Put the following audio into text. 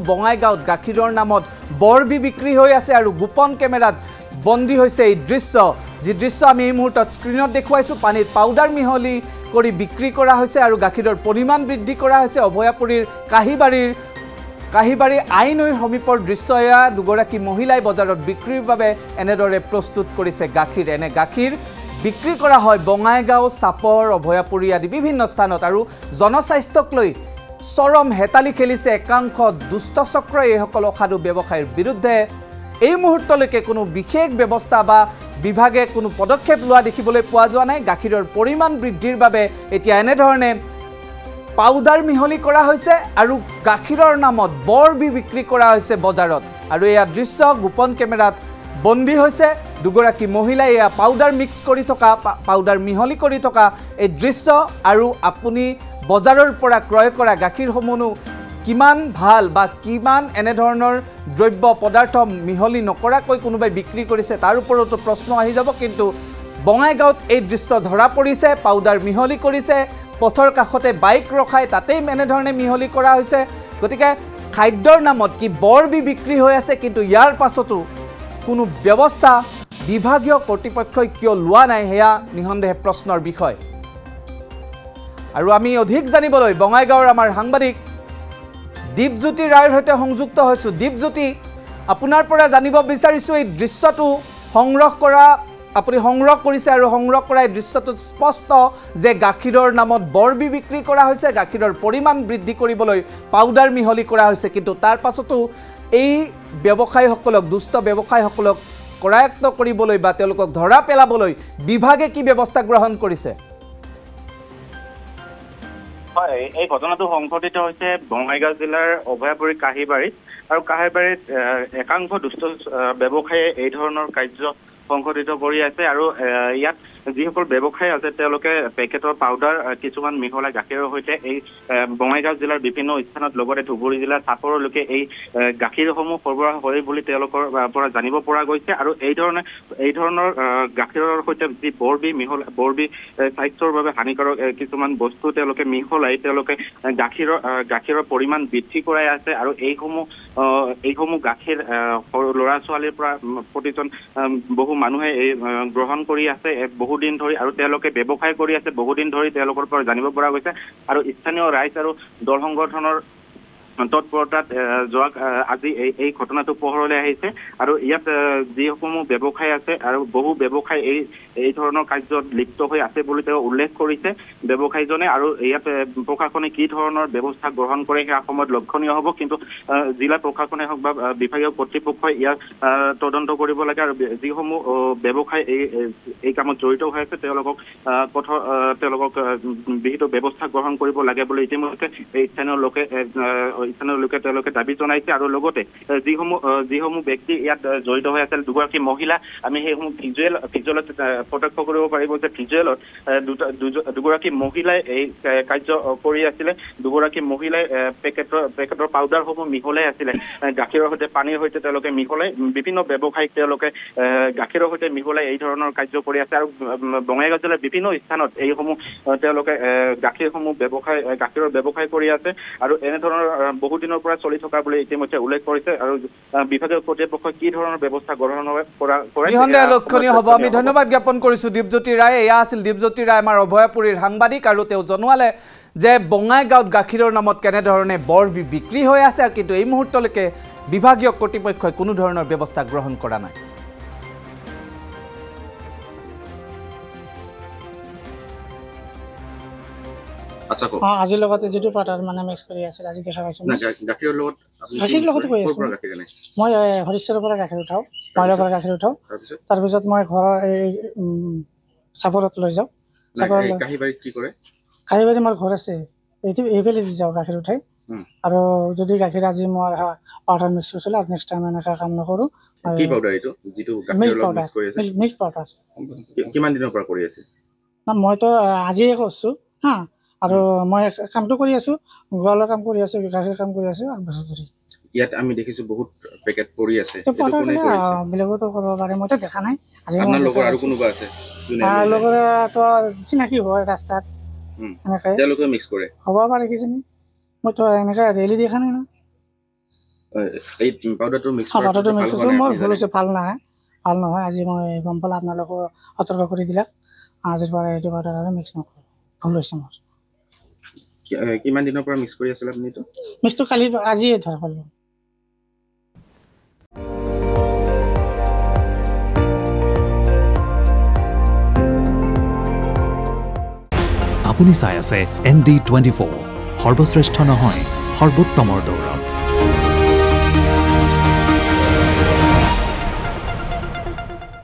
বঙাইগাঁৱত গাখীৰৰ নামত বৰবি বিক্ৰী হৈ আছে আৰু গোপন কেমেৰাত বন্দী হৈছে এই দৃশ্য যি দৃশ্য আমি এই মুহূৰ্তত স্ক্ৰীনত দেখুৱাইছোঁ পানীত পাউডাৰ মিহলি কৰি বিক্ৰী কৰা হৈছে আৰু গাখীৰৰ পৰিমাণ বৃদ্ধি কৰা হৈছে অভয়াপুৰীৰ কাহিবাৰী আইনৈৰ সমীপৰ দৃশ্য এয়া দুগৰাকী মহিলাই বজাৰত বিক্ৰীৰ বাবে এনেদৰে প্ৰস্তুত কৰিছে গাখীৰ এনে গাখীৰ বিক্ৰী কৰা হয় বঙাইগাঁও চাপৰ অভয়াপুৰী আদি বিভিন্ন স্থানত আৰু জনস্বাস্থ্যক লৈ চৰম হেতালি খেলিছে একাংশ দুষ্ট চক্ৰই এইসকল অসাধু ব্যৱসায়ীৰ বিৰুদ্ধে এই মুহূৰ্তলৈকে কোনো বিশেষ ব্যৱস্থা বা বিভাগে কোনো পদক্ষেপ লোৱা দেখিবলৈ পোৱা যোৱা নাই গাখীৰৰ পৰিমাণ বৃদ্ধিৰ বাবে এতিয়া এনেধৰণে পাউডাৰ মিহলি কৰা হৈছে আৰু গাখীৰৰ নামত বৰবি বিক্ৰী কৰা হৈছে বজাৰত আৰু এয়া দৃশ্য গোপন কেমেৰাত বন্দী হৈছে দুগৰাকী মহিলাই এয়া পাউডাৰ মিক্স কৰি থকা পাউডাৰ মিহলি কৰি থকা এই দৃশ্য আৰু আপুনি বজাৰৰ পৰা ক্ৰয় কৰা গাখীৰসমূহনো কিমান ভাল বা কিমান এনেধৰণৰ দ্ৰব্য পদাৰ্থ মিহলি নকৰাকৈ কোনোবাই বিক্ৰী কৰিছে তাৰ ওপৰতো প্ৰশ্ন আহি যাব কিন্তু বঙাইগাঁৱত এই দৃশ্য ধৰা পৰিছে পাউডাৰ মিহলি কৰিছে পথৰ কাষতে বাইক ৰখাই তাতেই এনেধৰণে মিহলি কৰা হৈছে গতিকে খাদ্যৰ নামত কি বৰবি বিক্ৰী হৈ আছে কিন্তু ইয়াৰ পাছতো কোনো ব্যৱস্থা বিভাগীয় কৰ্তৃপক্ষই কিয় লোৱা নাই হেয়া নিঃসন্দেহে প্ৰশ্নৰ বিষয় আৰু আমি অধিক জানিবলৈ বঙাইগাঁৱৰ আমাৰ সাংবাদিক দীপজ্যোতি ৰায়ৰ সৈতে সংযুক্ত হৈছোঁ দীপজ্যোতি আপোনাৰ পৰা জানিব বিচাৰিছোঁ এই দৃশ্যটো আপুনি সংগ্ৰহ কৰিছে আৰু সংগ্ৰহ কৰা এই দৃশ্যটোত স্পষ্ট যে গাখীৰৰ নামত বৰবি বিক্ৰী কৰা হৈছে গাখীৰৰ পৰিমাণ বৃদ্ধি কৰিবলৈ পাউডাৰ মিহলি কৰা হৈছে কিন্তু তাৰ পাছতো এই ব্যৱসায়ীসকলক দুষ্ট ব্যৱসায়ীসকলক কৰায়ত্ব কৰিবলৈ বা তেওঁলোকক ধৰা পেলাবলৈ বিভাগে কি ব্যৱস্থা গ্ৰহণ কৰিছে হয় এই ঘটনাটো সংঘটিত হৈছে বঙাইগাঁও জিলাৰ অভয়াপুৰী কাহিবাৰীত আৰু কাহিবাৰীত একাংশ দুষ্ট ব্যৱসায়ীয়ে এই ধৰণৰ কাৰ্য সংঘটিত কৰি আছে আৰু ইয়াত যিসকল ব্যৱসায়ী আছে তেওঁলোকে পেকেটৰ পাউডাৰ কিছুমান মিহলাই গাখীৰৰ সৈতে এই বঙাইগাঁও জিলাৰ বিভিন্ন স্থানত লগতে ধুবুৰী জিলাৰ চাপৰলৈকে এই গাখীৰসমূহ সৰবৰাহ কৰে বুলি তেওঁলোকৰ পৰা জানিব পৰা গৈছে আৰু এই ধৰণৰ গাখীৰৰ সৈতে যি বৰবি স্বাস্থ্যৰ বাবে হানিকাৰক কিছুমান বস্তু তেওঁলোকে মিহলাই তেওঁলোকে গাখীৰৰ পৰিমাণ বৃদ্ধি কৰাই আছে আৰু এইসমূহ গাখীৰ ল'ৰা ছোৱালীৰ পৰা প্ৰতিজন বহু মানুহে এই গ্ৰহণ কৰি আছে বহুদিন ধৰি আৰু তেওঁলোকে ব্যৱসায় কৰি আছে বহুদিন ধৰি তেওঁলোকৰ পৰা জানিব পৰা গৈছে আৰু স্থানীয় ৰাইজ আৰু দল সংগঠনৰ তৎপৰতাত আজি এই ঘটনাটো পোহৰলৈ আহিছে আৰু ইয়াত যিসমূহ ব্যৱসায় আছে আৰু বহু ব্যৱসায় এই ধৰণৰ কাৰ্যত লিপ্ত হৈ আছে বুলি তেওঁ উল্লেখ কৰিছে ব্যৱসায়ীজনে আৰু ইয়াত প্ৰশাসনে কি ধৰণৰ ব্যৱস্থা গ্ৰহণ কৰে সেই সময়ত লক্ষণীয় হ'ব কিন্তু জিলা প্ৰশাসনে হওক বা বিভাগীয় কৰ্তৃপক্ষই ইয়াক তদন্ত কৰিব লাগে আৰু যিসমূহ ব্যৱসায় এই কামত জড়িত হৈ আছে তেওঁলোকক বিহিত ব্যৱস্থা গ্ৰহণ কৰিব লাগে বুলি ইতিমধ্যে স্থানীয় লোকে তেওঁলোকে দাবী জনাইছে আৰু লগতে যিসমূহ ব্যক্তি ইয়াত জড়িত হৈ আছিল দুগৰাকী মহিলা আমি সেইসমূহ ভিজুৱেলত প্ৰত্যক্ষ কৰিব পাৰিব যে ভিজুৱেলত দুগৰাকী মহিলাই এই কাৰ্য কৰি আছিলে দুগৰাকী মহিলাই পেকেটৰ পাউডাৰসমূহ মিহলাই আছিলে গাখীৰৰ সৈতে পানীৰ সৈতে তেওঁলোকে মিহলাই বিভিন্ন ব্যৱসায়িক তেওঁলোকে গাখীৰৰ সৈতে মিহলাই এই ধৰণৰ কাৰ্য কৰি আছে আৰু বঙাইগাঁও জিলাৰ বিভিন্ন স্থানত এইসমূহ তেওঁলোকে গাখীৰৰ ব্যৱসায় কৰি আছে আৰু এনেধৰণৰ বহুদিনৰ পৰা চলি থকা বুলি ইতিমধ্যে উল্লেখ কৰিছে আৰু বিভাগীয় কৰ্তৃপক্ষই কি ধৰণৰ ব্যৱস্থা গ্ৰহণ কৰে লক্ষণীয় হ'ব আমি ধন্যবাদ জ্ঞাপন কৰিছোঁ দীপজ্যোতি ৰায় এয়া আছিল দীপজ্যোতি ৰায় আমাৰ অভয়াপুৰীৰ সাংবাদিক আৰু তেওঁ জনোৱালে যে বঙাইগাঁৱত গাখীৰৰ নামত কেনেধৰণে বৰবি বিক্ৰী হৈ আছে কিন্তু এই মুহূৰ্তলৈকে বিভাগীয় কৰ্তৃপক্ষই কোনো ধৰণৰ ব্যৱস্থা গ্ৰহণ কৰা নাই আজিৰ লগতে যিটো পাউডাৰ মানে মিক্স কৰি আছিল আজি দেখা পাইছোঁ গাখীৰৰ লগত কৈ আছোঁ মই হৰিশ্চৰৰ পৰা গাখীৰ উঠাওঁ মইলাৰ পৰা গাখীৰ উঠাওঁ তাৰপিছত মই ঘৰৰ এই চাপৰত লৈ যাওঁ কাহিবাৰী মোৰ ঘৰ আছে এইফালে দি যাওঁ গাখীৰ উঠাই আৰু যদি গাখীৰ আজি মই পাউডাৰ মিক্স কৰিছিলোঁ আৰু নেক্সট টাইম এনেকুৱা কাম নকৰোঁ মিল্ক পাউডাৰ কিমান দিনৰ পৰা কৰি আছে মইতো আজিয়ে কৰিছোঁ হা আৰু মই কামটো কৰি আছোঁ গোৱালৰ কাম কৰি আছোঁ গাখীৰ কাম কৰি আছোঁ 8 বছৰ ধৰি ইয়াত আমি দেখিছোঁ বহুত পেকেট পৰি আছে বেলেগতো কৰিব পাৰে মইতো দেখা নাই আপোনাৰ লগৰ আৰু কোনোবা আছে লগৰতো চিনাকি হয় ৰাস্তাত এনেকৈ তেওঁলোকে মিক্স কৰে হ'ব পাৰে কিজানি মইতো এনেকৈ ৰেলি দেখা নাই না এই পাউডাৰটো মিক্স মোৰ ভুল হৈছে, ভাল নহয়। আজি মই গম পালোঁ, আপোনালোকক সতৰ্ক কৰি দিলাক। আজিৰ পৰা এইটো পাউডাৰ আৰু মিক্স নকৰোঁ, ভুল হৈছে মোৰ। কিমান দিনৰ পৰা মিক্স কৰি আছিল আপুনি? এইটো মিক্সটো কালি আজিয়ে ধৰা পালোঁ। আপুনি চাই আছে ND24, সৰ্বশ্ৰেষ্ঠ নহয় সৰ্বোত্তমৰ দৌৰ।